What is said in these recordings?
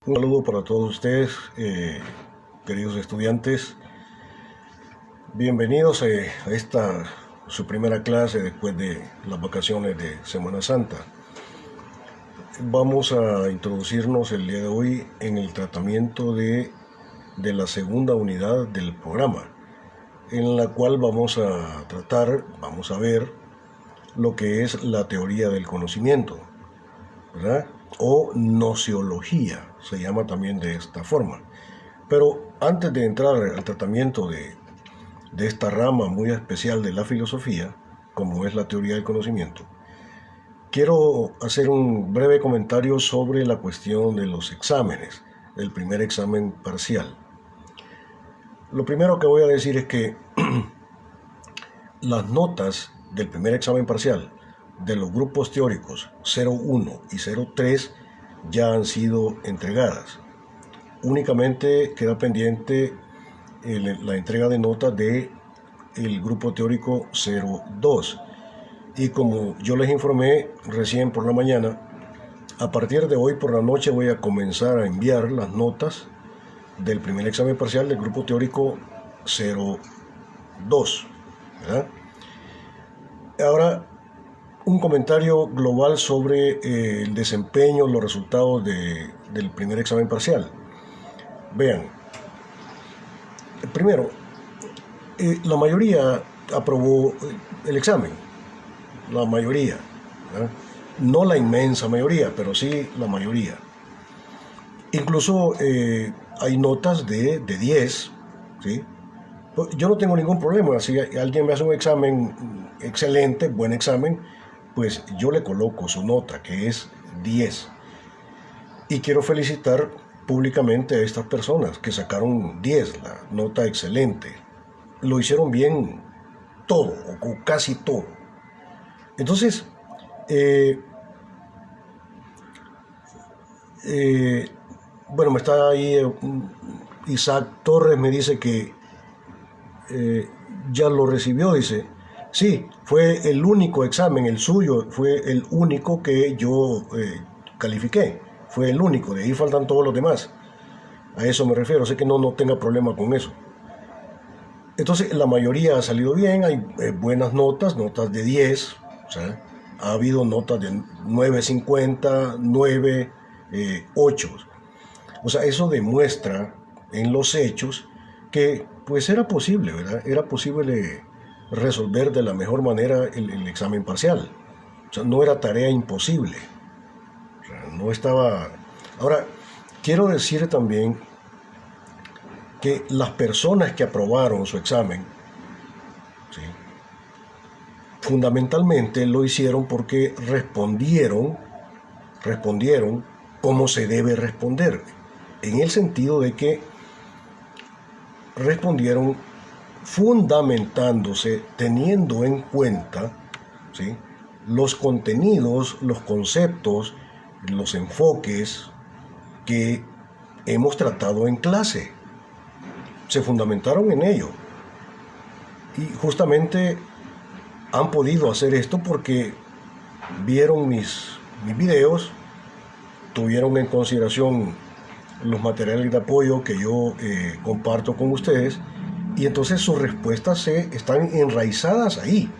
Un saludo para todos ustedes, queridos estudiantes. Bienvenidos a esta su primera clase después de las vacaciones de Semana Santa. Vamos a introducirnos el día de hoy en el tratamiento de la segunda unidad del programa, en la cual vamos a ver lo que es la teoría del conocimiento, ¿verdad? O nociología, se llama también de esta forma. Pero antes de entrar al tratamiento de esta rama muy especial de la filosofía, como es la teoría del conocimiento, quiero hacer un breve comentario sobre la cuestión de los exámenes, el primer examen parcial. Lo primero que voy a decir es que las notas del primer examen parcial de los grupos teóricos 01 y 03 ya han sido entregadas. Únicamente queda pendiente la entrega de notas del grupo teórico 02. Y como yo les informé recién por la mañana, a partir de hoy por la noche voy a comenzar a enviar las notas del primer examen parcial del grupo teórico 02, ¿verdad? Ahora, un comentario global sobre el desempeño, los resultados del primer examen parcial. Vean, primero, la mayoría aprobó el examen, la mayoría, ¿verdad? No la inmensa mayoría, pero sí la mayoría. Incluso hay notas de 10, ¿sí? Yo no tengo ningún problema. Si alguien me hace un examen excelente, buen examen, pues yo le coloco su nota, que es 10. Y quiero felicitar públicamente a estas personas que sacaron 10, la nota excelente. Lo hicieron bien todo, o casi todo. Entonces, bueno, me está ahí Isaac Torres, me dice que ya lo recibió, dice. Sí, fue el único examen, el suyo fue el único que yo califiqué. Fue el único, de ahí faltan todos los demás. A eso me refiero, sé que no tenga problema con eso. Entonces, la mayoría ha salido bien, hay buenas notas de 10, o sea, ha habido notas de 9.50, 9, 8. O sea, eso demuestra en los hechos que pues era posible, ¿verdad? Era posible resolver de la mejor manera el examen parcial. O sea, no era tarea imposible. O sea, no estaba... Ahora, quiero decir también que las personas que aprobaron su examen, ¿sí?, fundamentalmente lo hicieron porque respondieron como se debe responder, en el sentido de que respondieron fundamentándose, teniendo en cuenta, ¿sí?, los contenidos, los conceptos, los enfoques que hemos tratado en clase. Se fundamentaron en ello. Y justamente han podido hacer esto porque vieron mis videos, tuvieron en consideración los materiales de apoyo que yo comparto con ustedes, y entonces sus respuestas están enraizadas ahí,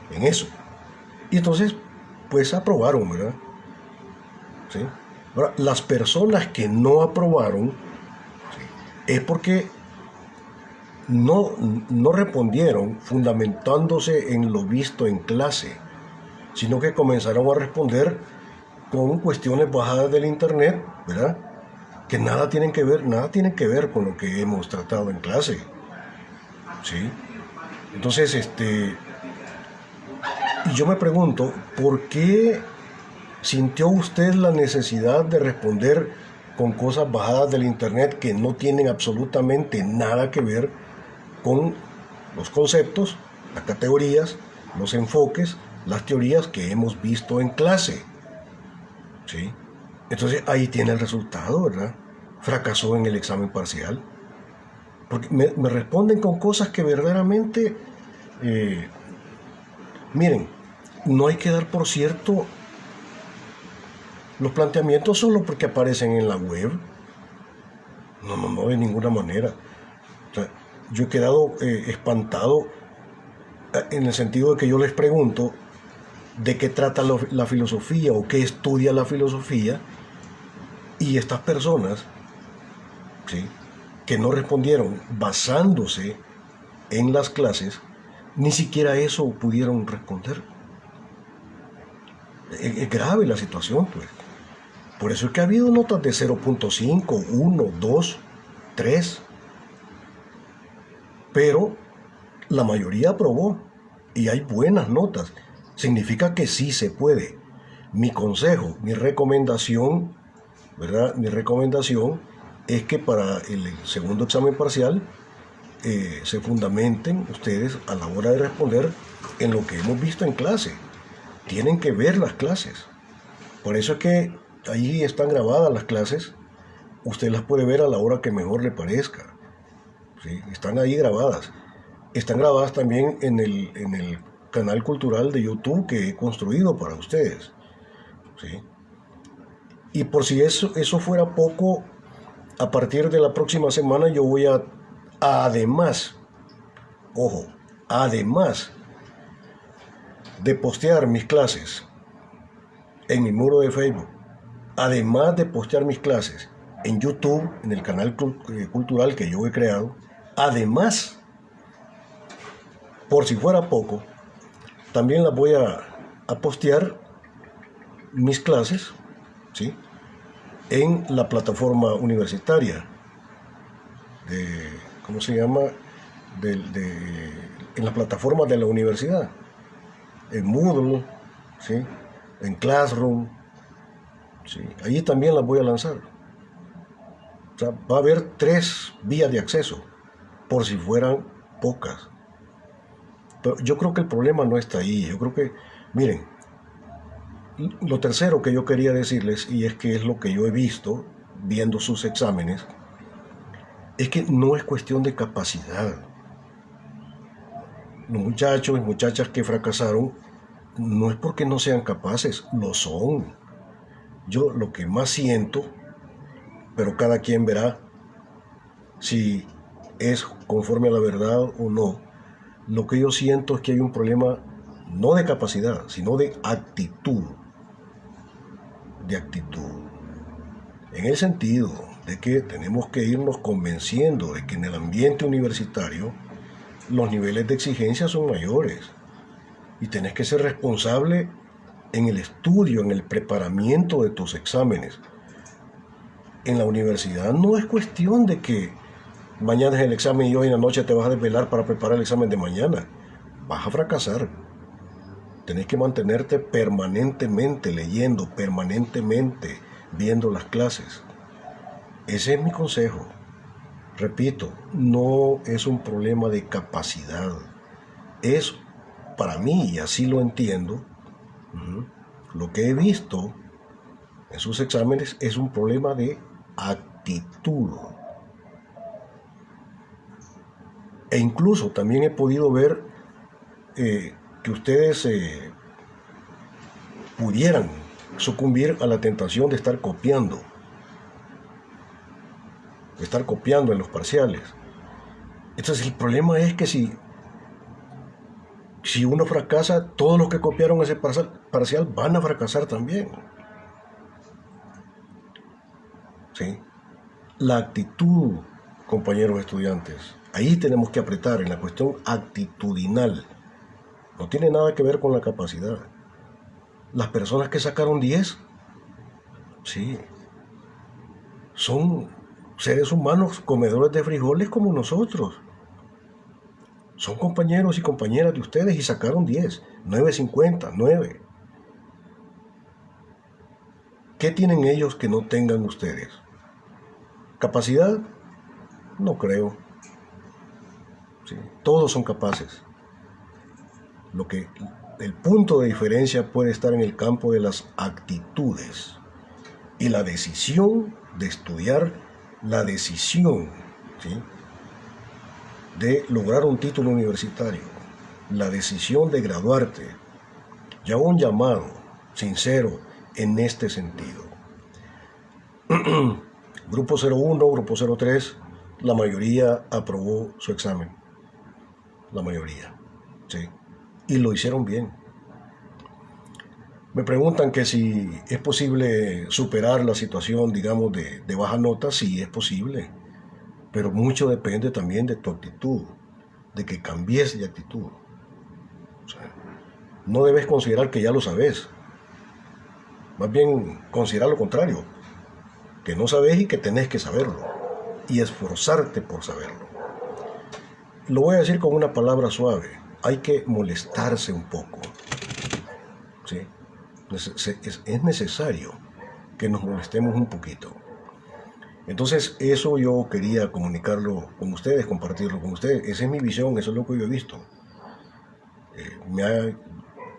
en eso. Y entonces, pues aprobaron, ¿verdad? ¿Sí? Ahora, las personas que no aprobaron, ¿sí?, es porque no respondieron fundamentándose en lo visto en clase, sino que comenzaron a responder con cuestiones bajadas del internet, ¿verdad?, que nada tienen que ver con lo que hemos tratado en clase, ¿sí? Entonces, y yo me pregunto, ¿por qué sintió usted la necesidad de responder con cosas bajadas del internet que no tienen absolutamente nada que ver con los conceptos, las categorías, los enfoques, las teorías que hemos visto en clase? ¿Sí? Entonces ahí tiene el resultado, ¿verdad? Fracasó en el examen parcial. Porque me responden con cosas que verdaderamente, miren, no hay que dar por cierto los planteamientos solo porque aparecen en la web. No, de ninguna manera. O sea, yo he quedado espantado en el sentido de que yo les pregunto de qué trata la filosofía o qué estudia la filosofía, y estas personas, ¿sí?, que no respondieron basándose en las clases, ni siquiera eso pudieron responder. Es grave la situación, pues. Por eso es que ha habido notas de 0.5, 1, 2, 3, pero la mayoría aprobó y hay buenas notas. Significa que sí se puede. Mi consejo, mi recomendación, ¿verdad? Mi recomendación es que para el segundo examen parcial se fundamenten ustedes a la hora de responder en lo que hemos visto en clase. Tienen que ver las clases. Por eso es que ahí están grabadas las clases. Usted las puede ver a la hora que mejor le parezca. ¿Sí? Están ahí grabadas. Están grabadas también en el canal cultural de YouTube que he construido para ustedes. ¿Sí? Y por si eso fuera poco, a partir de la próxima semana yo voy a además, ojo, además de postear mis clases en mi muro de Facebook, además de postear mis clases en YouTube, en el canal cultural que yo he creado, además, por si fuera poco, también las voy a postear mis clases, ¿sí?, en la plataforma universitaria de, ¿cómo se llama?, en la plataforma de la universidad, en Moodle, ¿sí?, en Classroom, ¿sí?, allí también las voy a lanzar. O sea, va a haber 3 vías de acceso, por si fueran pocas. Pero yo creo que el problema no está ahí. Yo creo que, miren, lo tercero que yo quería decirles, y es que es lo que yo he visto viendo sus exámenes, es que no es cuestión de capacidad. Los muchachos y muchachas que fracasaron no es porque no sean capaces, lo son. Yo lo que más siento, pero cada quien verá si es conforme a la verdad o no, lo que yo siento es que hay un problema no de capacidad, sino de actitud. De actitud. En el sentido de que tenemos que irnos convenciendo de que en el ambiente universitario los niveles de exigencia son mayores y tenés que ser responsable en el estudio, en el preparamiento de tus exámenes. En la universidad no es cuestión de que mañana es el examen y hoy en la noche te vas a desvelar para preparar el examen de mañana. Vas a fracasar. Tenés que mantenerte permanentemente leyendo, permanentemente viendo las clases. Ese es mi consejo. Repito, no es un problema de capacidad. Es, para mí, y así lo entiendo, lo que he visto en sus exámenes es un problema de actitud. E incluso también he podido ver que ustedes pudieran sucumbir a la tentación de estar copiando en los parciales. Entonces el problema es que si uno fracasa, todos los que copiaron ese parcial van a fracasar también. ¿Sí? La actitud, compañeros estudiantes, ahí tenemos que apretar en la cuestión actitudinal. No tiene nada que ver con la capacidad. Las personas que sacaron 10, sí, son seres humanos comedores de frijoles como nosotros. Son compañeros y compañeras de ustedes y sacaron 10, 9.50, 9. ¿Qué tienen ellos que no tengan ustedes? ¿Capacidad? No creo. Sí, todos son capaces. El punto de diferencia puede estar en el campo de las actitudes y la decisión de estudiar, la decisión, ¿sí?, de lograr un título universitario, la decisión de graduarte. Ya un llamado sincero en este sentido. Grupo 01, grupo 03, la mayoría aprobó su examen. La mayoría, ¿sí? Y lo hicieron bien. Me preguntan que si es posible superar la situación, digamos, de baja nota. Sí, es posible. Pero mucho depende también de tu actitud, de que cambies de actitud. O sea, no debes considerar que ya lo sabes. Más bien considerar lo contrario, que no sabes y que tenés que saberlo. Y esforzarte por saberlo. Lo voy a decir con una palabra suave. Hay que molestarse un poco. ¿Sí? Es necesario que nos molestemos un poquito. Entonces, eso yo quería comunicarlo con ustedes, compartirlo con ustedes. Esa es mi visión, eso es lo que yo he visto. Me ha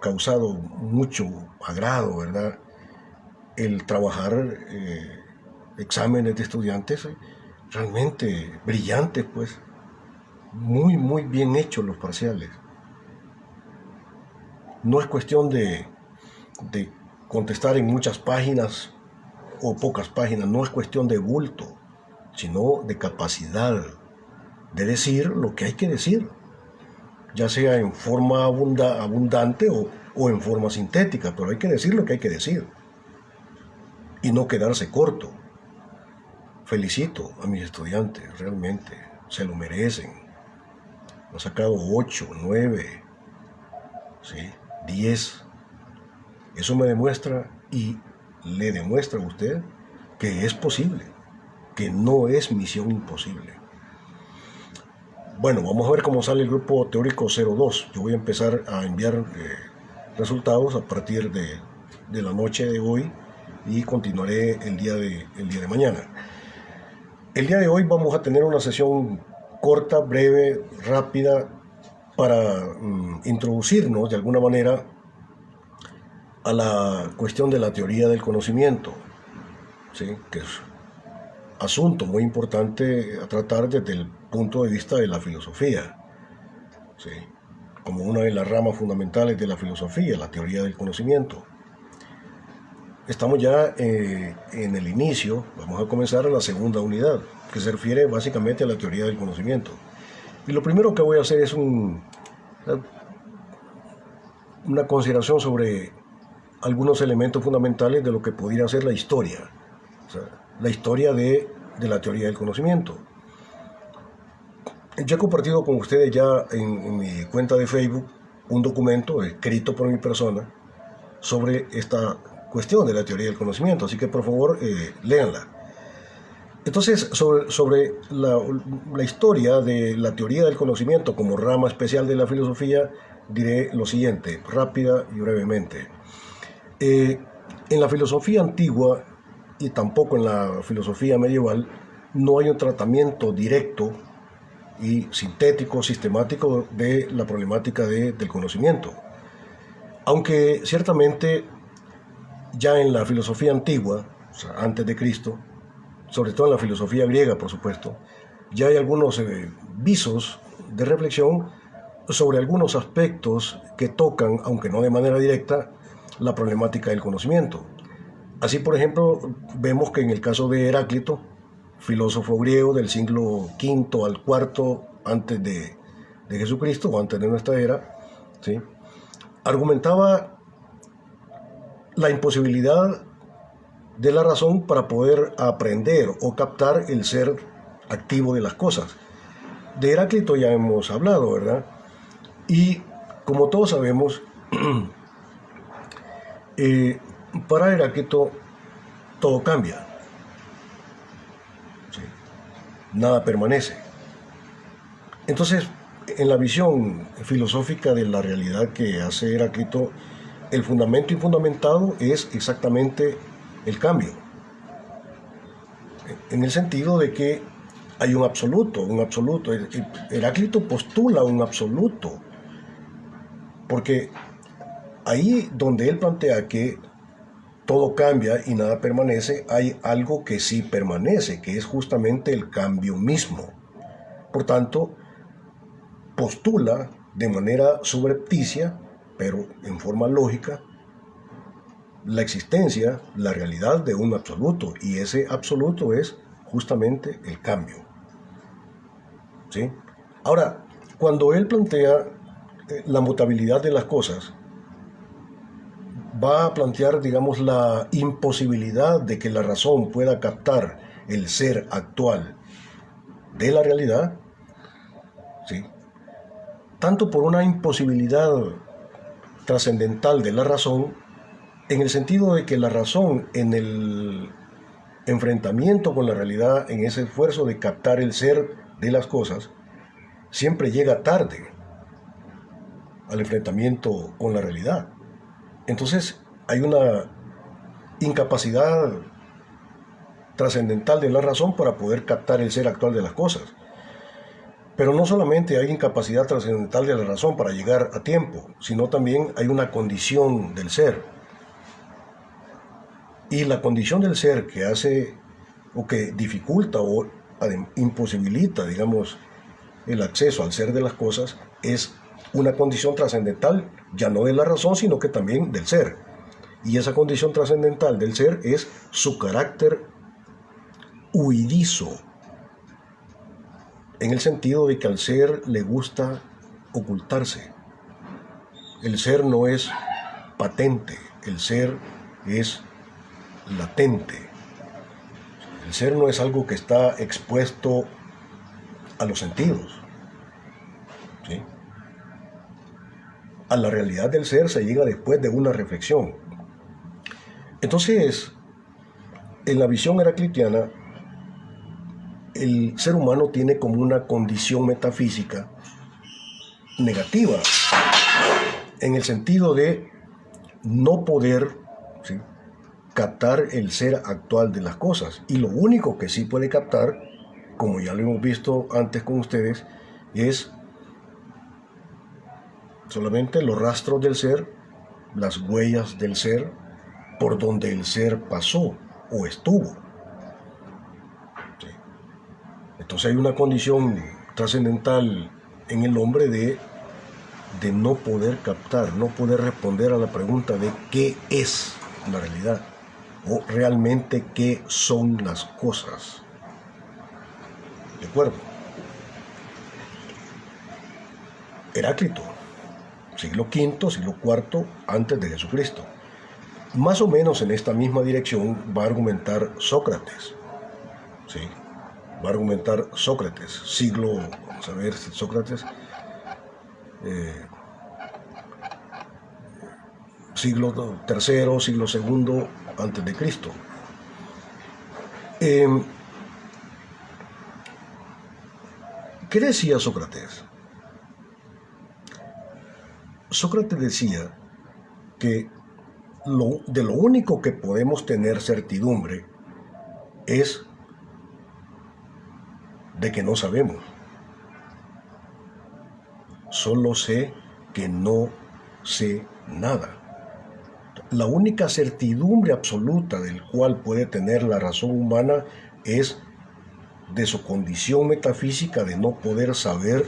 causado mucho agrado, ¿verdad? El trabajar exámenes de estudiantes realmente brillantes, pues. Muy, muy bien hechos los parciales. No es cuestión de contestar en muchas páginas o pocas páginas, no es cuestión de bulto, sino de capacidad de decir lo que hay que decir, ya sea en forma abundante o en forma sintética, pero hay que decir lo que hay que decir y no quedarse corto. Felicito a mis estudiantes, realmente, se lo merecen. Han sacado 8, 9, ¿sí? 10. Eso me demuestra y le demuestra a usted que es posible, que no es misión imposible. Bueno, vamos a ver cómo sale el grupo teórico 02. Yo voy a empezar a enviar resultados a partir de la noche de hoy y continuaré el día de mañana. El día de hoy vamos a tener una sesión corta, breve, rápida, para introducirnos de alguna manera a la cuestión de la teoría del conocimiento, ¿sí? Que es asunto muy importante a tratar desde el punto de vista de la filosofía, ¿sí? Como una de las ramas fundamentales de la filosofía, la teoría del conocimiento. Estamos ya en el inicio, vamos a comenzar la segunda unidad, que se refiere básicamente a la teoría del conocimiento. Y lo primero que voy a hacer es una consideración sobre algunos elementos fundamentales de lo que pudiera ser la historia, o sea, la historia de la teoría del conocimiento. Yo he compartido con ustedes ya en mi cuenta de Facebook un documento escrito por mi persona sobre esta cuestión de la teoría del conocimiento, así que por favor léanla. Entonces, sobre la historia de la teoría del conocimiento como rama especial de la filosofía, diré lo siguiente, rápida y brevemente. En la filosofía antigua y tampoco en la filosofía medieval no hay un tratamiento directo y sintético, sistemático de la problemática del conocimiento. Aunque ciertamente ya en la filosofía antigua, o sea, antes de Cristo, sobre todo en la filosofía griega, por supuesto, ya hay algunos visos de reflexión sobre algunos aspectos que tocan, aunque no de manera directa, la problemática del conocimiento. Así, por ejemplo, vemos que en el caso de Heráclito, filósofo griego del siglo V al IV antes de Jesucristo, o antes de nuestra era, ¿sí?, argumentaba la imposibilidad de la razón para poder aprender o captar el ser activo de las cosas. De Heráclito ya hemos hablado, ¿verdad? Y como todos sabemos, para Heráclito todo cambia, ¿sí? Nada permanece. Entonces, en la visión filosófica de la realidad que hace Heráclito, el fundamento infundamentado es exactamente el cambio, en el sentido de que hay un absoluto. Heráclito postula un absoluto, porque ahí donde él plantea que todo cambia y nada permanece, hay algo que sí permanece, que es justamente el cambio mismo. Por tanto, postula de manera subrepticia, pero en forma lógica, la existencia, la realidad de un absoluto, y ese absoluto es justamente el cambio. ¿Sí? Ahora, cuando él plantea la mutabilidad de las cosas, va a plantear, digamos, la imposibilidad de que la razón pueda captar el ser actual de la realidad, ¿sí? Tanto por una imposibilidad trascendental de la razón, en el sentido de que la razón en el enfrentamiento con la realidad, en ese esfuerzo de captar el ser de las cosas, siempre llega tarde al enfrentamiento con la realidad. Entonces hay una incapacidad trascendental de la razón para poder captar el ser actual de las cosas. Pero no solamente hay incapacidad trascendental de la razón para llegar a tiempo, sino también hay una condición del ser. Y la condición del ser que hace o que dificulta o imposibilita, digamos, el acceso al ser de las cosas es una condición trascendental, ya no de la razón, sino que también del ser. Y esa condición trascendental del ser es su carácter huidizo, en el sentido de que al ser le gusta ocultarse. El ser no es patente, el ser es latente. El ser no es algo que está expuesto a los sentidos. ¿Sí? A la realidad del ser se llega después de una reflexión. Entonces, en la visión heraclitiana, el ser humano tiene como una condición metafísica negativa, en el sentido de no poder, ¿sí?, captar el ser actual de las cosas. Y lo único que sí puede captar, como ya lo hemos visto antes con ustedes, es solamente los rastros del ser, las huellas del ser, por donde el ser pasó o estuvo. ¿Sí? Entonces hay una condición trascendental en el hombre de no poder captar, no poder responder a la pregunta de qué es la realidad o realmente qué son las cosas. ¿De acuerdo? Heráclito, siglo V, siglo IV antes de Jesucristo. Más o menos en esta misma dirección va a argumentar Sócrates. ¿Sí? Va a argumentar Sócrates, siglo, vamos a ver, Sócrates, siglo III, siglo II antes de Cristo. ¿Qué decía Sócrates? Sócrates decía que de lo único que podemos tener certidumbre es de que no sabemos. Solo sé que no sé nada. La única certidumbre absoluta del cual puede tener la razón humana es de su condición metafísica de no poder saber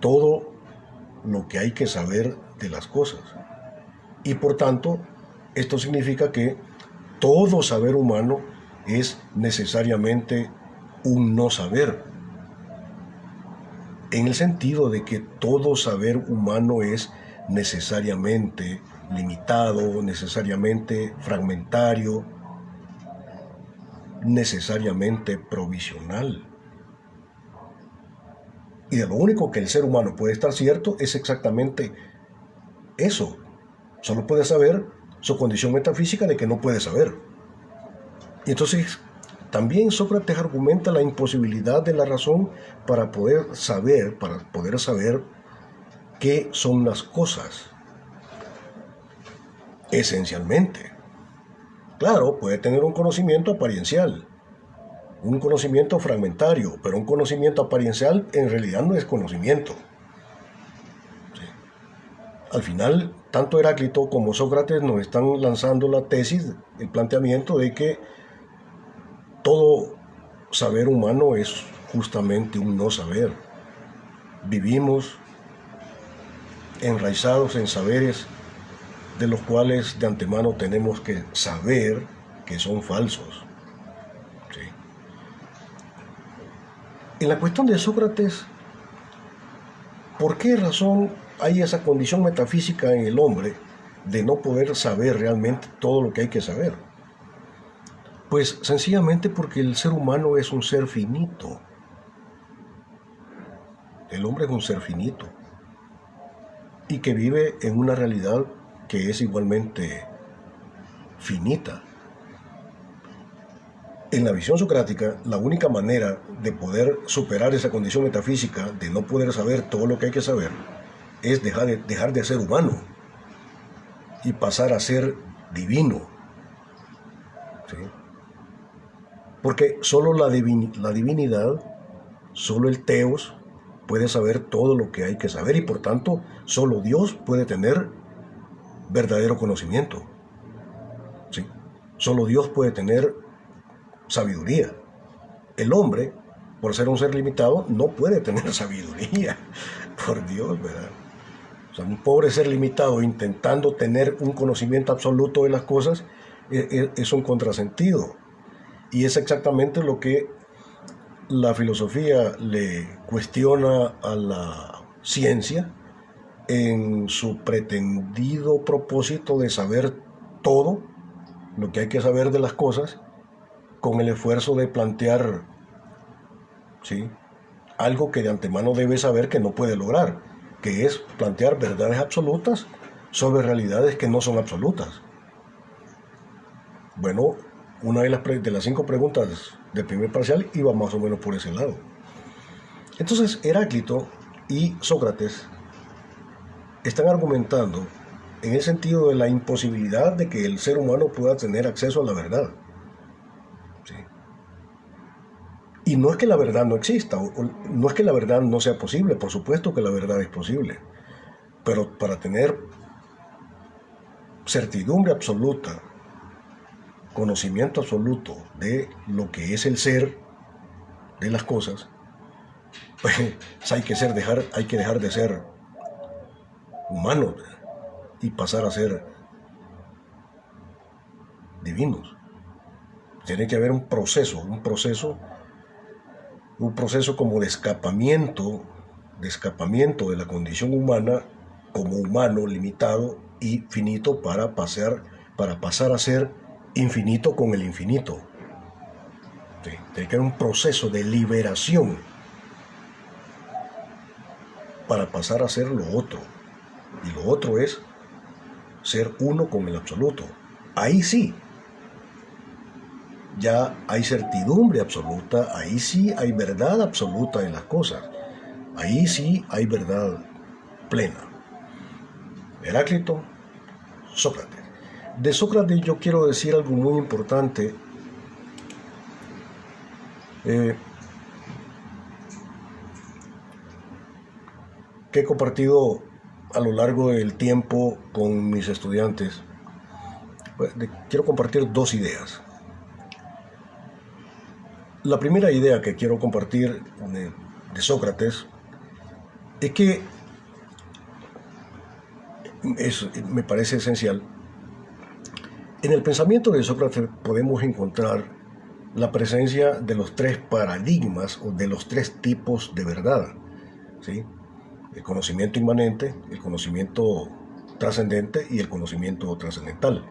todo lo que hay que saber de las cosas. Y por tanto, esto significa que todo saber humano es necesariamente un no saber, en el sentido de que todo saber humano es necesariamente limitado, necesariamente fragmentario, necesariamente provisional. Y de lo único que el ser humano puede estar cierto es exactamente eso. Solo puede saber su condición metafísica de que no puede saber. Y entonces también Sócrates argumenta la imposibilidad de la razón para poder saber qué son las cosas. Esencialmente. Claro, puede tener un conocimiento apariencial, un conocimiento fragmentario, pero un conocimiento apariencial en realidad no es conocimiento. ¿Sí? Al final, tanto Heráclito como Sócrates nos están lanzando la tesis, el planteamiento de que todo saber humano es justamente un no saber. Vivimos enraizados en saberes de los cuales de antemano tenemos que saber que son falsos. ¿Sí? En la cuestión de Sócrates, ¿por qué razón hay esa condición metafísica en el hombre de no poder saber realmente todo lo que hay que saber? Pues sencillamente porque el ser humano es un ser finito. El hombre es un ser finito y que vive en una realidad que es igualmente finita. En la visión socrática, la única manera de poder superar esa condición metafísica de no poder saber todo lo que hay que saber es dejar de ser humano y pasar a ser divino. ¿Sí? Porque solo la divinidad, solo el Teos, puede saber todo lo que hay que saber y por tanto solo Dios puede tener verdadero conocimiento. ¿Sí? Solo Dios puede tener sabiduría. El hombre, por ser un ser limitado, no puede tener sabiduría. Por Dios, ¿verdad? O sea, un pobre ser limitado intentando tener un conocimiento absoluto de las cosas es un contrasentido. Y es exactamente lo que la filosofía le cuestiona a la ciencia en su pretendido propósito de saber todo lo que hay que saber de las cosas, con el esfuerzo de plantear, ¿sí?, algo que de antemano debe saber que no puede lograr, que es plantear verdades absolutas sobre realidades que no son absolutas. Bueno, una de las 5 preguntas del primer parcial iba más o menos por ese lado. Entonces, Heráclito y Sócrates están argumentando en el sentido de la imposibilidad de que el ser humano pueda tener acceso a la verdad. ¿Sí? Y no es que la verdad no exista, no es que la verdad no sea posible, por supuesto que la verdad es posible, pero para tener certidumbre absoluta, conocimiento absoluto de lo que es el ser de las cosas, pues hay que dejar de ser humanos y pasar a ser divinos. Tiene que haber un proceso como de escapamiento de la condición humana como humano limitado y finito para pasar a ser infinito con el infinito. Sí, tiene que haber un proceso de liberación para pasar a ser lo otro. Y lo otro es ser uno con el absoluto. Ahí sí, ya hay certidumbre absoluta, ahí sí hay verdad absoluta en las cosas. Ahí sí hay verdad plena. Heráclito, Sócrates. De Sócrates yo quiero decir algo muy importante. Que he compartido a lo largo del tiempo con mis estudiantes. Quiero compartir 2 ideas. La primera idea que quiero compartir de Sócrates es que me parece esencial. En el pensamiento de Sócrates podemos encontrar la presencia de los 3 paradigmas o de los 3 tipos de verdad, ¿sí? El conocimiento inmanente, el conocimiento trascendente y el conocimiento trascendental.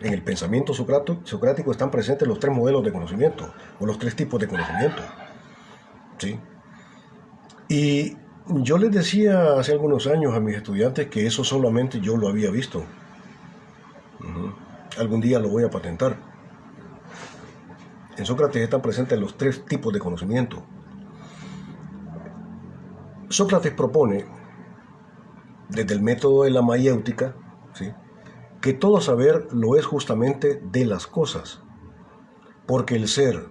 En el pensamiento socrático están presentes los 3 modelos de conocimiento o los 3 tipos de conocimiento, ¿sí? Y yo les decía hace algunos años a mis estudiantes que eso solamente yo lo había visto. Algún día lo voy a patentar. En Sócrates están presentes los 3 tipos de conocimiento. Sócrates propone, desde el método de la mayéutica, ¿sí?, que todo saber lo es justamente de las cosas, porque el ser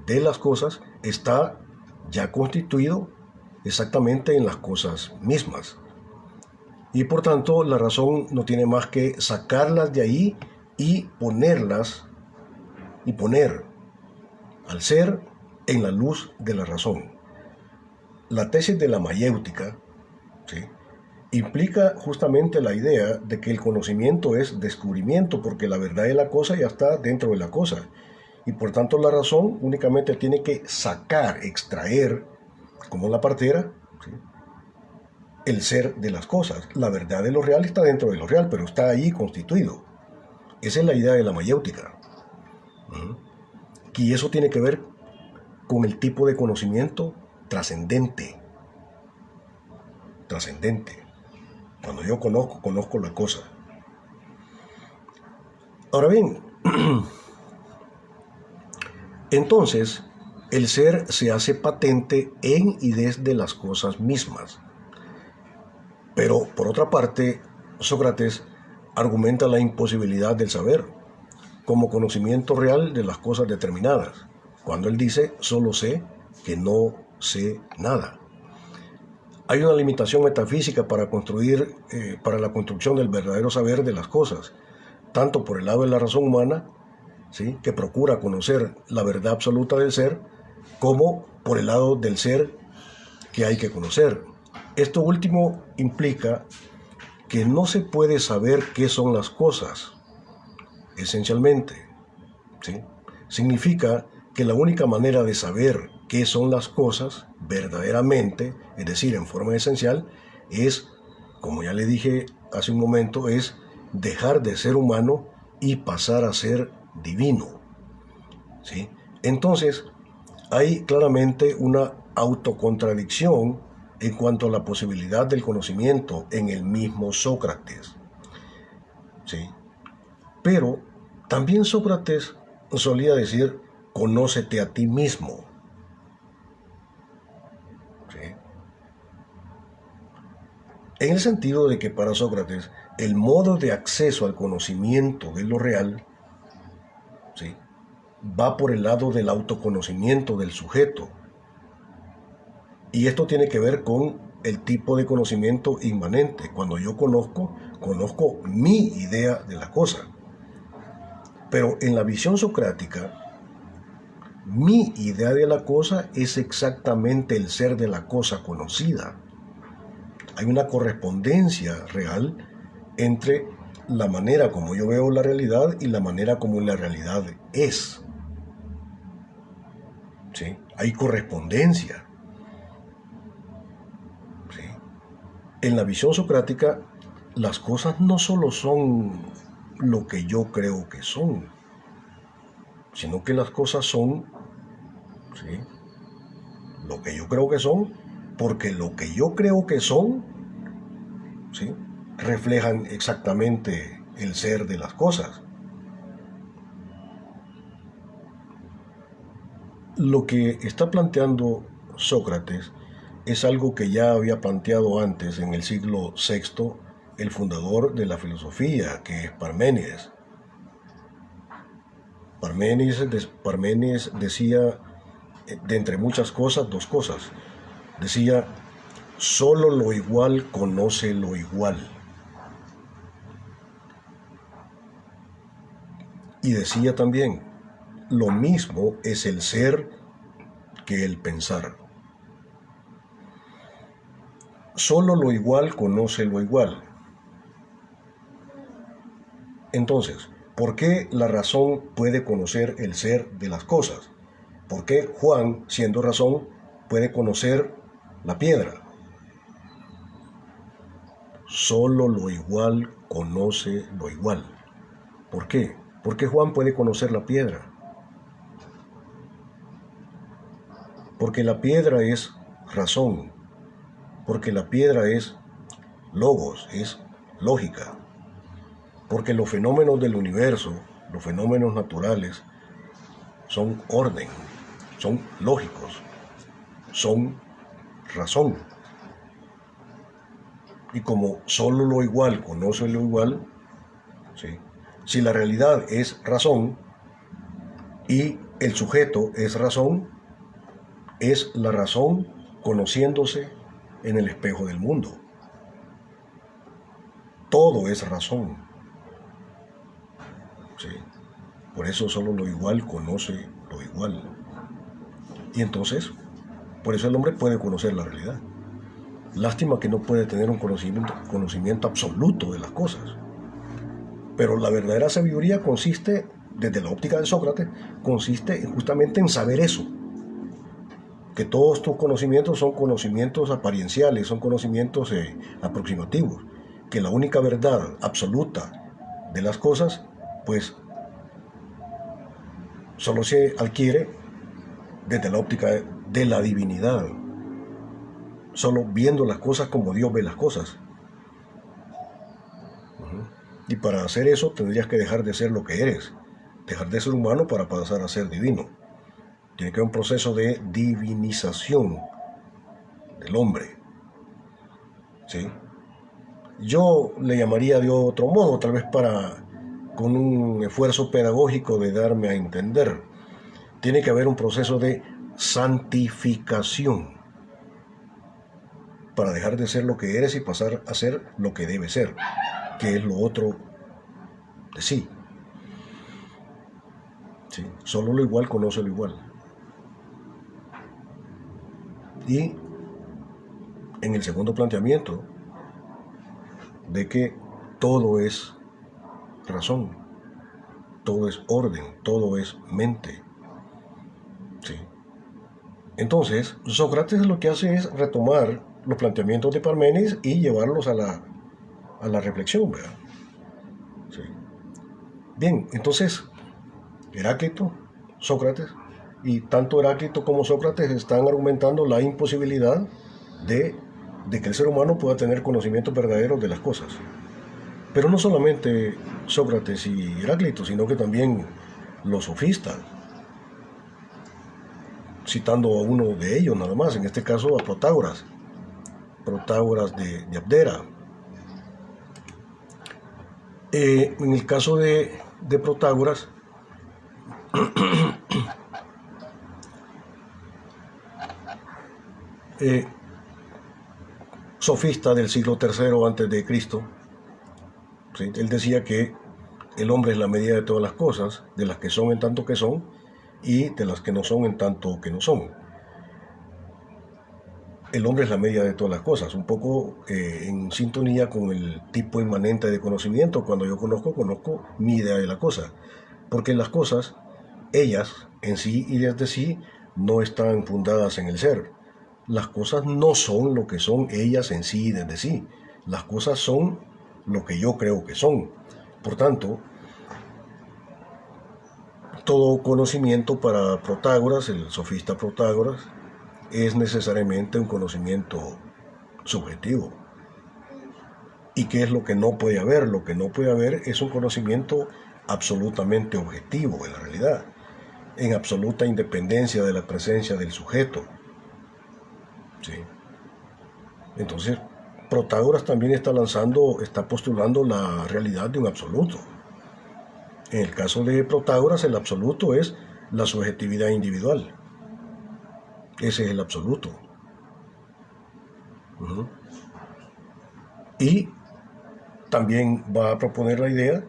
de las cosas está ya constituido exactamente en las cosas mismas. Y por tanto, la razón no tiene más que sacarlas de ahí y ponerlas, y poner al ser en la luz de la razón. La tesis de la mayéutica, ¿sí?, implica justamente la idea de que el conocimiento es descubrimiento, porque la verdad de la cosa ya está dentro de la cosa. Y por tanto la razón únicamente tiene que sacar, extraer, como la partera, ¿sí?, el ser de las cosas. La verdad de lo real está dentro de lo real, pero está ahí constituido. Esa es la idea de la mayéutica. Y eso tiene que ver con el tipo de conocimiento trascendente. Trascendente. Cuando yo conozco la cosa. Ahora bien, entonces el ser se hace patente en y desde las cosas mismas. Pero, por otra parte, Sócrates argumenta la imposibilidad del saber como conocimiento real de las cosas determinadas, cuando él dice, solo sé que no sé nada. Hay una limitación metafísica para la construcción del verdadero saber de las cosas, tanto por el lado de la razón humana, ¿sí?, que procura conocer la verdad absoluta del ser, como por el lado del ser que hay que conocer. Esto último implica que no se puede saber qué son las cosas, esencialmente, ¿sí? Significa que la única manera de saber qué son las cosas verdaderamente, es decir, en forma esencial, es, como ya le dije hace un momento, es dejar de ser humano y pasar a ser divino, ¿sí? Entonces, hay claramente una autocontradicción en cuanto a la posibilidad del conocimiento en el mismo Sócrates, ¿sí? Pero también Sócrates solía decir, conócete a ti mismo, ¿sí?, en el sentido de que para Sócrates el modo de acceso al conocimiento de lo real, ¿sí?, va por el lado del autoconocimiento del sujeto. Y esto tiene que ver con el tipo de conocimiento inmanente. Cuando yo conozco mi idea de la cosa. Pero en la visión socrática, mi idea de la cosa es exactamente el ser de la cosa conocida. Hay una correspondencia real entre la manera como yo veo la realidad y la manera como la realidad es. ¿Sí? Hay correspondencia. ¿Sí? En la visión socrática, las cosas no solo son lo que yo creo que son, sino que las cosas son, ¿sí?, lo que yo creo que son, porque lo que yo creo que son, ¿sí?, reflejan exactamente el ser de las cosas. Lo que está planteando Sócrates es algo que ya había planteado antes en el siglo VI el fundador de la filosofía, que es Parménides. Parménides decía, de entre muchas cosas, dos cosas. Decía, solo lo igual conoce lo igual. Y decía también, lo mismo es el ser que el pensar. Solo lo igual conoce lo igual. Entonces, ¿por qué la razón puede conocer el ser de las cosas? ¿Por qué Juan, siendo razón, puede conocer la piedra? Solo lo igual conoce lo igual. ¿Por qué? ¿Por qué Juan puede conocer la piedra? Porque la piedra es razón. Porque la piedra es logos, es lógica. Porque los fenómenos del universo, los fenómenos naturales, son orden, son lógicos, son razón. Y como solo lo igual conoce lo igual, ¿sí?, si la realidad es razón y el sujeto es razón, es la razón conociéndose en el espejo del mundo. Todo es razón. ¿Sí? Por eso solo lo igual conoce lo igual. Y entonces, por eso el hombre puede conocer la realidad. Lástima que no puede tener un conocimiento absoluto de las cosas. Pero la verdadera sabiduría consiste desde la óptica de Sócrates, consiste justamente en saber eso, que todos tus conocimientos son conocimientos aparienciales, son conocimientos aproximativos, que la única verdad absoluta de las cosas, pues, solo se adquiere desde la óptica de la divinidad, solo viendo las cosas como Dios ve las cosas. Y para hacer eso tendrías que dejar de ser lo que eres, dejar de ser humano para pasar a ser divino. Tiene que haber un proceso de divinización del hombre. ¿Sí? Yo le llamaría de otro modo, tal vez con un esfuerzo pedagógico de darme a entender. Tiene que haber un proceso de santificación para dejar de ser lo que eres y pasar a ser lo que debe ser, que es lo otro de sí. ¿Sí? Solo lo igual conoce lo igual. Y en el segundo planteamiento, de que todo es razón, todo es orden, todo es mente. ¿Sí? Entonces, Sócrates lo que hace es retomar los planteamientos de Parménides y llevarlos a la reflexión, ¿verdad? Sí. Bien, entonces, Heráclito, Sócrates, y tanto Heráclito como Sócrates están argumentando la imposibilidad de que el ser humano pueda tener conocimientos verdaderos de las cosas. Pero no solamente Sócrates y Heráclito, sino que también los sofistas, citando a uno de ellos nada más, en este caso a Protágoras de Abdera. En el caso de Protágoras, sofista del siglo III antes de Cristo, ¿sí? Él decía que el hombre es la medida de todas las cosas, de las que son en tanto que son y de las que no son en tanto que no son. El hombre es la medida de todas las cosas, un poco en sintonía con el tipo inmanente de conocimiento. Cuando yo conozco mi idea de la cosa, porque las cosas, ellas en sí y desde sí, no están fundadas en el ser. Las cosas no son lo que son ellas en sí y desde sí. Las cosas son lo que yo creo que son. Por tanto, todo conocimiento para Protágoras, el sofista Protágoras, es necesariamente un conocimiento subjetivo. ¿Y qué es lo que no puede haber? Lo que no puede haber es un conocimiento absolutamente objetivo en la realidad, en absoluta independencia de la presencia del sujeto. ¿Sí? Entonces, Protágoras también está postulando la realidad de un absoluto. En el caso de Protágoras, el absoluto es la subjetividad individual. Ese es el absoluto. Y también va a proponer la idea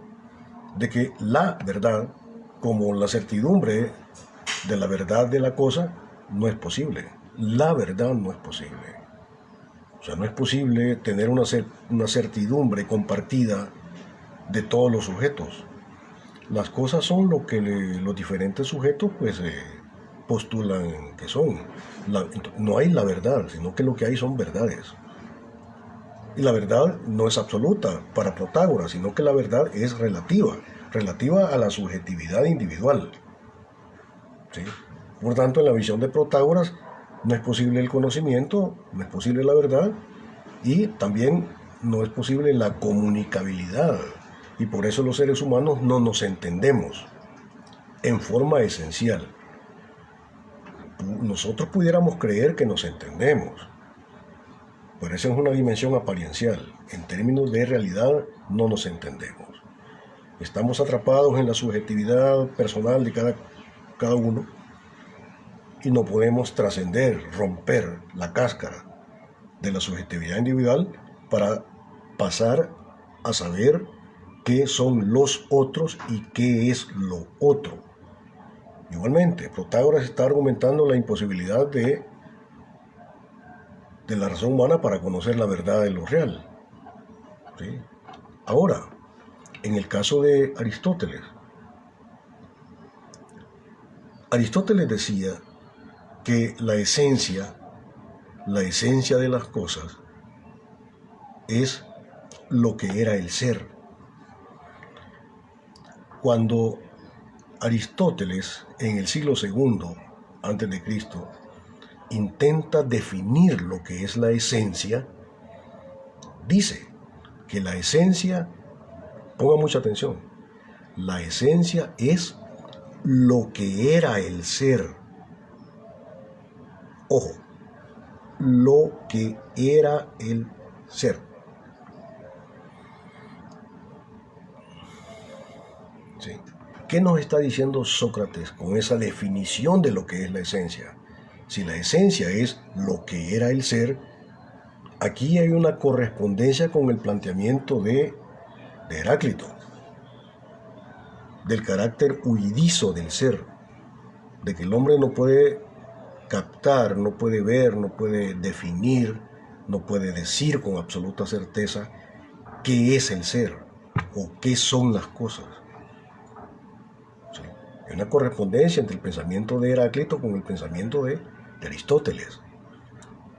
de que la verdad, como la certidumbre de la verdad de la cosa, no es posible. La verdad no es posible. O sea, no es posible tener una certidumbre compartida de todos los sujetos. Las cosas son lo que los diferentes sujetos pues postulan que son. No hay la verdad, sino que lo que hay son verdades. Y la verdad no es absoluta para Protágoras, sino que la verdad es relativa a la subjetividad individual. ¿Sí? Por tanto, en la visión de Protágoras no es posible el conocimiento, no es posible la verdad y también no es posible la comunicabilidad. Y por eso los seres humanos no nos entendemos en forma esencial. Nosotros pudiéramos creer que nos entendemos, pero esa es una dimensión apariencial. En términos de realidad no nos entendemos. Estamos atrapados en la subjetividad personal de cada uno y no podemos trascender, romper la cáscara de la subjetividad individual para pasar a saber qué son los otros y qué es lo otro. Igualmente, Protágoras está argumentando la imposibilidad de la razón humana para conocer la verdad de lo real. ¿Sí? Ahora, en el caso de Aristóteles, Aristóteles decía que la esencia de las cosas es lo que era el ser. Cuando Aristóteles, en el siglo II antes de Cristo, intenta definir lo que es la esencia, dice que la esencia, ponga mucha atención, la esencia es lo que era el ser. Ojo, lo que era el ser. ¿Sí? ¿Qué nos está diciendo Sócrates con esa definición de lo que es la esencia? Si la esencia es lo que era el ser, aquí hay una correspondencia con el planteamiento de Heráclito, del carácter huidizo del ser, de que el hombre no puede captar, no puede ver, no puede definir, no puede decir con absoluta certeza qué es el ser o qué son las cosas. ¿Sí? Hay una correspondencia entre el pensamiento de Heráclito con el pensamiento de Aristóteles,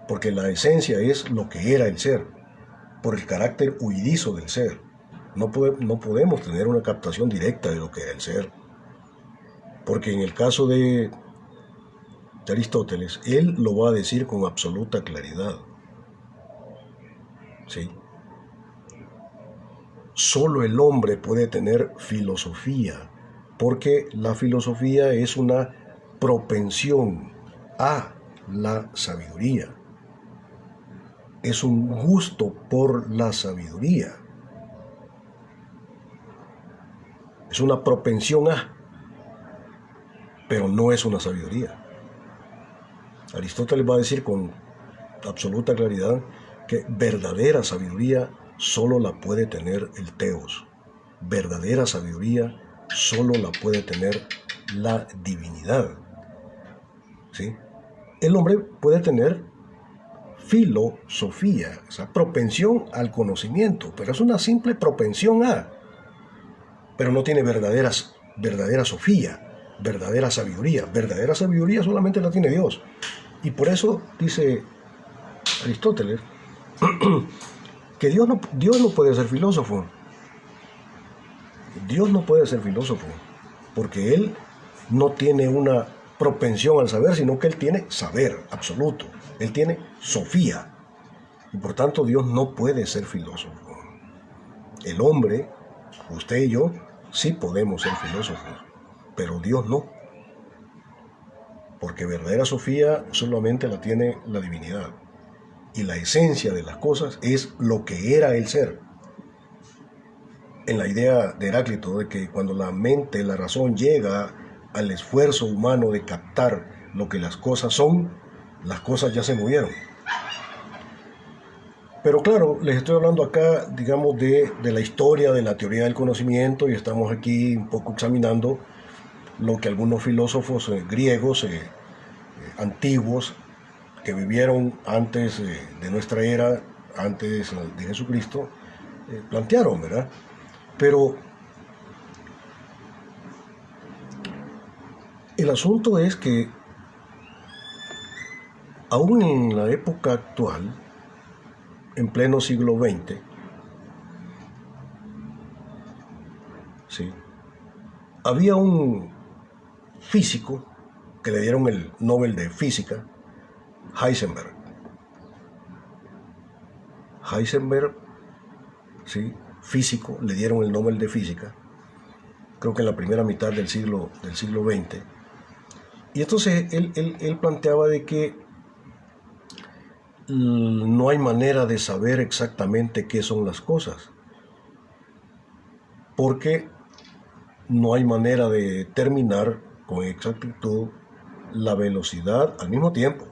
porque la esencia es lo que era el ser, por el carácter huidizo del ser. No podemos tener una captación directa de lo que era el ser, porque en el caso de Aristóteles, él lo va a decir con absoluta claridad. ¿Sí? Solo el hombre puede tener filosofía, porque la filosofía es una propensión a la sabiduría. Es un gusto por la sabiduría. Es una propensión a, pero no es una sabiduría. Aristóteles va a decir con absoluta claridad que verdadera sabiduría solo la puede tener el teos. Verdadera sabiduría solo la puede tener la divinidad. ¿Sí? El hombre puede tener filosofía, esa propensión al conocimiento, pero es una simple propensión a, pero no tiene verdadera sofía, verdadera sabiduría. Verdadera sabiduría solamente la tiene Dios. Y por eso dice Aristóteles que Dios no puede ser filósofo. Dios no puede ser filósofo, porque Él no tiene una propensión al saber, sino que Él tiene saber absoluto. Él tiene sofía. Y por tanto Dios no puede ser filósofo. El hombre, usted y yo, sí podemos ser filósofos, pero Dios no. Porque verdadera sofía solamente la tiene la divinidad. Y la esencia de las cosas es lo que era el ser. En la idea de Heráclito de que cuando la mente, la razón llega al esfuerzo humano de captar lo que las cosas son, las cosas ya se movieron. Pero claro, les estoy hablando acá, digamos, de la historia de la teoría del conocimiento, y estamos aquí un poco examinando lo que algunos filósofos griegos antiguos que vivieron antes de nuestra era, antes de Jesucristo, plantearon, ¿verdad? Pero el asunto es que aún en la época actual, en pleno siglo XX, ¿sí?, había un físico que le dieron el Nobel de Física, Heisenberg. Heisenberg, ¿sí?, físico, le dieron el Nobel de Física, creo que en la primera mitad del siglo XX. Y entonces él planteaba de que no hay manera de saber exactamente qué son las cosas, porque no hay manera de determinar con exactitud la velocidad al mismo tiempo.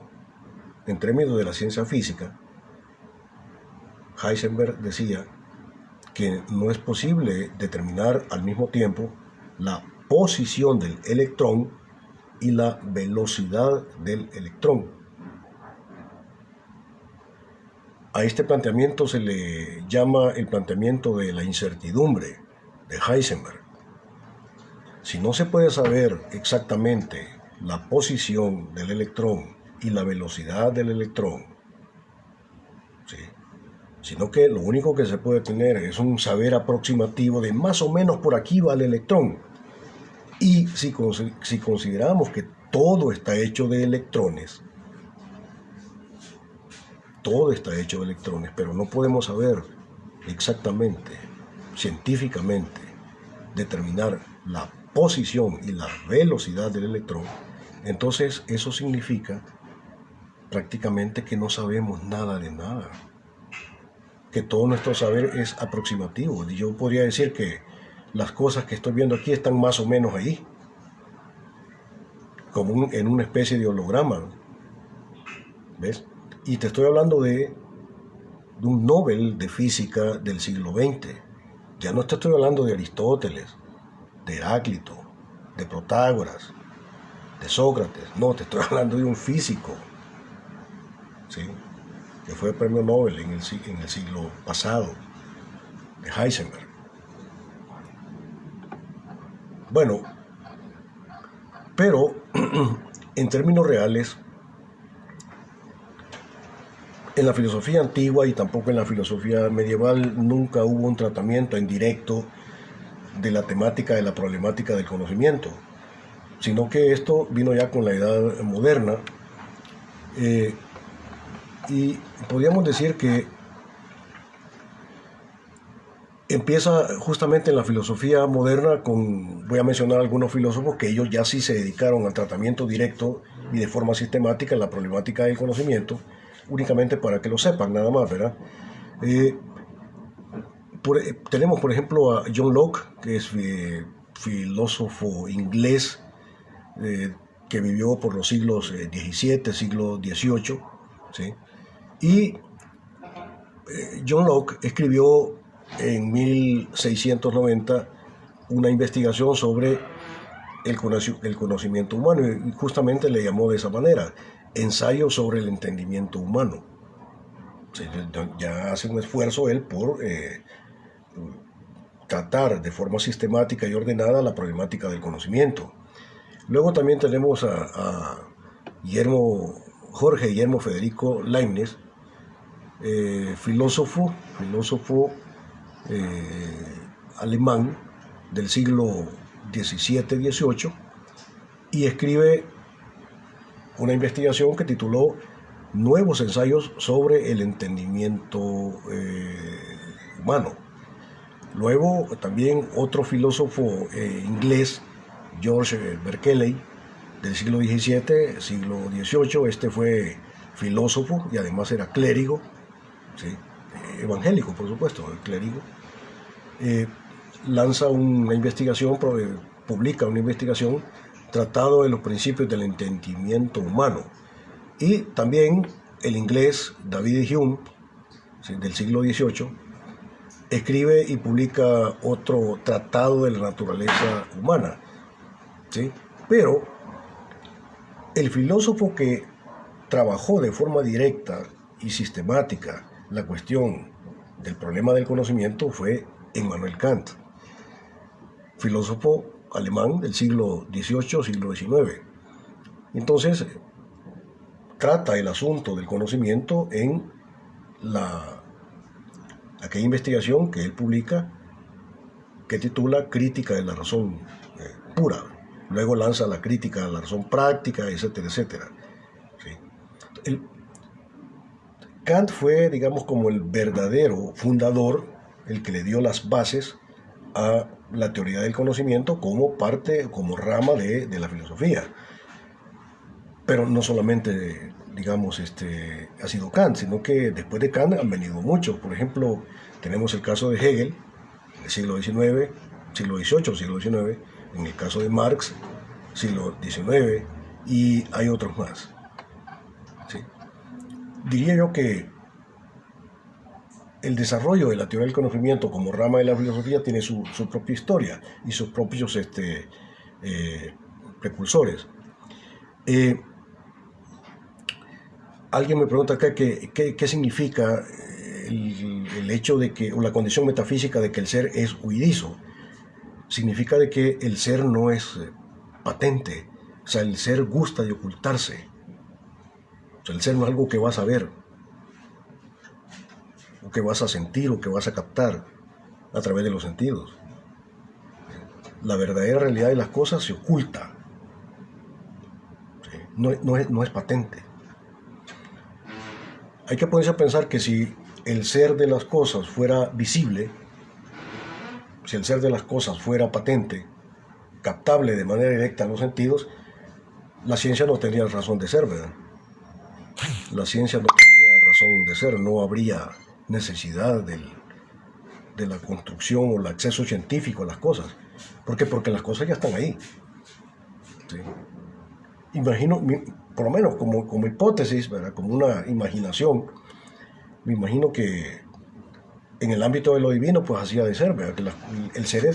En términos de la ciencia física, Heisenberg decía que no es posible determinar al mismo tiempo la posición del electrón y la velocidad del electrón. A este planteamiento se le llama el planteamiento de la incertidumbre de Heisenberg. Si no se puede saber exactamente la posición del electrón y la velocidad del electrón, ¿sí? Sino que lo único que se puede tener es un saber aproximativo de más o menos por aquí va el electrón. Y si consideramos que todo está hecho de electrones, pero no podemos saber exactamente, científicamente, determinar la posición y la velocidad del electrón, entonces eso significa prácticamente que no sabemos nada de nada, que todo nuestro saber es aproximativo. Y yo podría decir que las cosas que estoy viendo aquí están más o menos ahí, como en una especie de holograma, ¿ves? Y te estoy hablando de un Nobel de física del siglo XX. Ya no te estoy hablando de Aristóteles, de Heráclito, de Protágoras, de Sócrates. No, te estoy hablando de un físico, ¿sí?, que fue premio Nobel en el siglo pasado, de Heisenberg. Bueno, pero en términos reales, en la filosofía antigua y tampoco en la filosofía medieval nunca hubo un tratamiento en directo de la temática de la problemática del conocimiento, sino que esto vino ya con la edad moderna, y podríamos decir que empieza justamente en la filosofía moderna voy a mencionar algunos filósofos que ellos ya sí se dedicaron al tratamiento directo y de forma sistemática en la problemática del conocimiento, únicamente para que lo sepan, nada más, ¿verdad? Tenemos, por ejemplo, a John Locke, que es filósofo inglés, que vivió por los siglos XVII, siglo XVIII, ¿sí? Y John Locke escribió en 1690 una investigación sobre el conocimiento humano, y justamente le llamó de esa manera, ensayo sobre el entendimiento humano. Ya hace un esfuerzo él por tratar de forma sistemática y ordenada la problemática del conocimiento. Luego también tenemos a Jorge Guillermo Federico Leibniz, filósofo alemán del siglo XVII-XVIII, y escribe una investigación que tituló Nuevos ensayos sobre el entendimiento humano. Luego también otro filósofo inglés, George Berkeley, del siglo XVII, siglo XVIII, este fue filósofo y además era clérigo, ¿sí?, evangélico, por supuesto, clérigo. Lanza una investigación, publica una investigación, Tratado de los Principios del Entendimiento Humano. Y también el inglés David Hume, ¿sí?, del siglo XVIII, escribe y publica otro Tratado de la Naturaleza Humana, ¿sí? Pero el filósofo que trabajó de forma directa y sistemática la cuestión del problema del conocimiento fue Immanuel Kant, filósofo alemán del siglo XVIII, siglo XIX. Entonces, trata el asunto del conocimiento en aquella investigación que él publica, que titula Crítica de la razón pura. Luego lanza la crítica a la razón práctica, etcétera, etcétera. ¿Sí? Kant fue, digamos, como el verdadero fundador, el que le dio las bases a la teoría del conocimiento como parte, como rama de la filosofía. Pero no solamente, digamos, ha sido Kant, sino que después de Kant han venido muchos. Por ejemplo, tenemos el caso de Hegel, del siglo XIX, siglo XVIII, siglo XIX, en el caso de Marx, siglo XIX, y hay otros más. ¿Sí? Diría yo que el desarrollo de la teoría del conocimiento como rama de la filosofía tiene su propia historia y sus propios precursores. Alguien me pregunta acá qué significa el hecho de que, o la condición metafísica de que el ser es huidizo. Significa de que el ser no es patente, sea, el ser gusta de ocultarse. O sea, el ser no es algo que vas a ver, o que vas a sentir, o que vas a captar a través de los sentidos. La verdadera realidad de las cosas se oculta. ¿Sí? No es patente. Hay que ponerse a pensar que si el ser de las cosas fuera visible, si el ser de las cosas fuera patente, captable de manera directa en los sentidos, la ciencia no tendría razón de ser, ¿verdad? La ciencia no tendría razón de ser, no habría necesidad de la construcción o el acceso científico a las cosas. ¿Por qué? Porque las cosas ya están ahí. ¿Sí? Imagino, por lo menos como hipótesis, ¿verdad? Como una imaginación, me imagino que en el ámbito de lo divino, pues así ha de ser, ¿verdad? Que el ser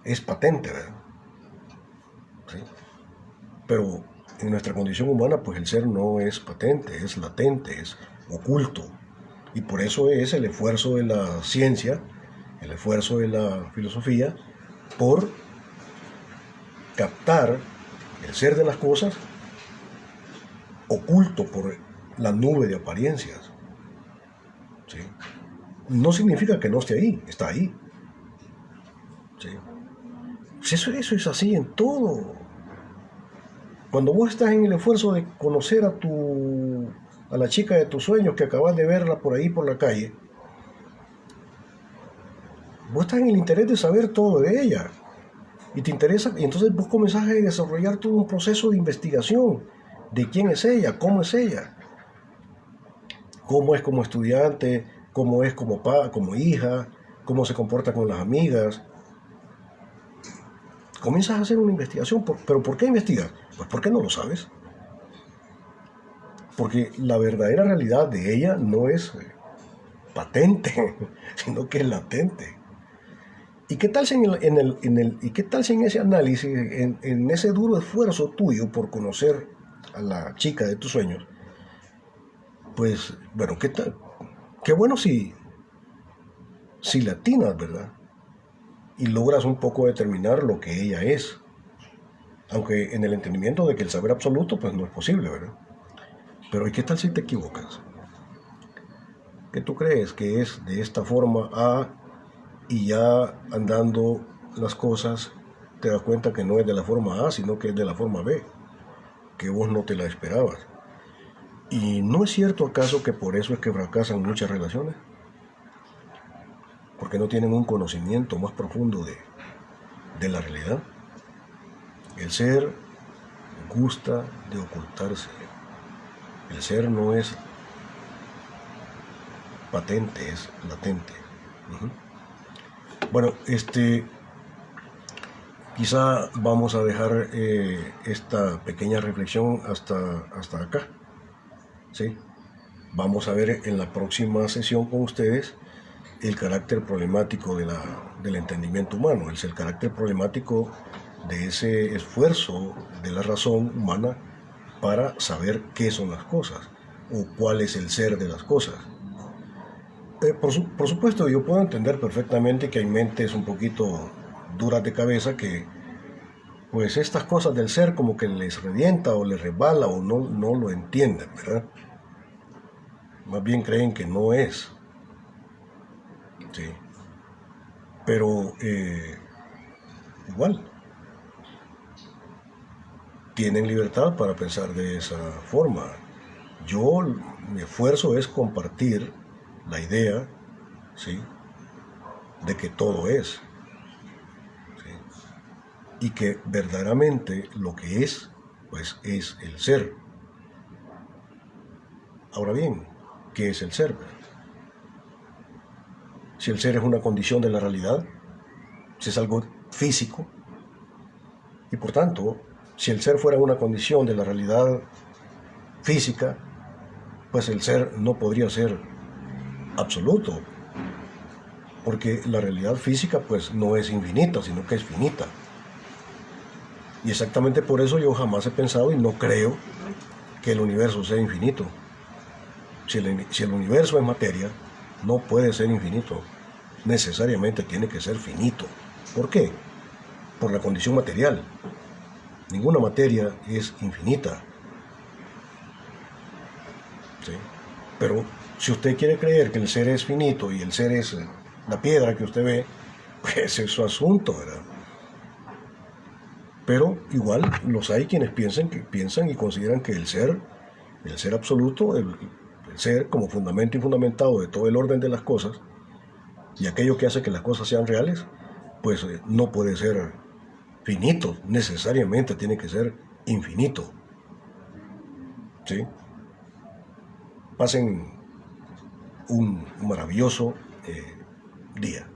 es patente, ¿verdad? ¿Sí? Pero en nuestra condición humana, pues el ser no es patente, es latente, es oculto. Y por eso es el esfuerzo de la ciencia, el esfuerzo de la filosofía, por captar el ser de las cosas oculto por la nube de apariencias. ¿Sí? No significa que no esté ahí, está ahí. ¿Sí? Eso es así en todo. Cuando vos estás en el esfuerzo de conocer a la chica de tus sueños, que acabas de verla por ahí por la calle, vos estás en el interés de saber todo de ella. Y te interesa, y entonces vos comenzás a desarrollar todo un proceso de investigación de quién es ella, cómo es ella, cómo es como estudiante, cómo es como hija, cómo se comporta con las amigas. Comienzas a hacer una investigación, pero ¿por qué investigas? Pues porque no lo sabes. Porque la verdadera realidad de ella no es patente, sino que es latente. ¿Y qué tal si ¿y qué tal si en ese análisis, en ese duro esfuerzo tuyo por conocer a la chica de tus sueños, pues, bueno, qué tal? Qué bueno si la atinas, ¿verdad? Y logras un poco determinar lo que ella es. Aunque en el entendimiento de que el saber absoluto, pues no es posible, ¿verdad? Pero ¿y qué tal si te equivocas? ¿Qué tú crees que es de esta forma A y ya andando las cosas te das cuenta que no es de la forma A, sino que es de la forma B, que vos no te la esperabas? ¿Y no es cierto acaso que por eso es que fracasan muchas relaciones? Porque no tienen un conocimiento más profundo de la realidad. El ser gusta de ocultarse. El ser no es patente, es latente. Bueno, quizá vamos a dejar esta pequeña reflexión hasta acá. ¿Sí? Vamos a ver en la próxima sesión con ustedes el carácter problemático del entendimiento humano, el carácter problemático de ese esfuerzo de la razón humana para saber qué son las cosas o cuál es el ser de las cosas. Por supuesto, yo puedo entender perfectamente que hay mentes un poquito duras de cabeza que pues estas cosas del ser como que les revienta o les resbala o no lo entienden, ¿verdad? Más bien creen que no es. Sí. Pero igual, tienen libertad para pensar de esa forma. Mi esfuerzo es compartir la idea, ¿sí?, de que todo es, ¿sí?, y que verdaderamente lo que es, pues es el ser. Ahora bien, ¿qué es el ser? Si el ser es una condición de la realidad, si es algo físico, y por tanto, si el ser fuera una condición de la realidad física, pues el ser no podría ser absoluto, porque la realidad física pues no es infinita, sino que es finita. Y exactamente por eso yo jamás he pensado y no creo que el universo sea infinito. Si el universo es materia, no puede ser infinito. Necesariamente tiene que ser finito. ¿Por qué? Por la condición material. Ninguna materia es infinita. ¿Sí? Pero si usted quiere creer que el ser es finito y el ser es la piedra que usted ve, pues es su asunto, ¿verdad? Pero igual los hay quienes piensan y consideran que el ser absoluto, el ser como fundamento y fundamentado de todo el orden de las cosas, y aquello que hace que las cosas sean reales, pues no puede ser finito, necesariamente tiene que ser infinito. ¿Sí? Pasen un maravilloso día.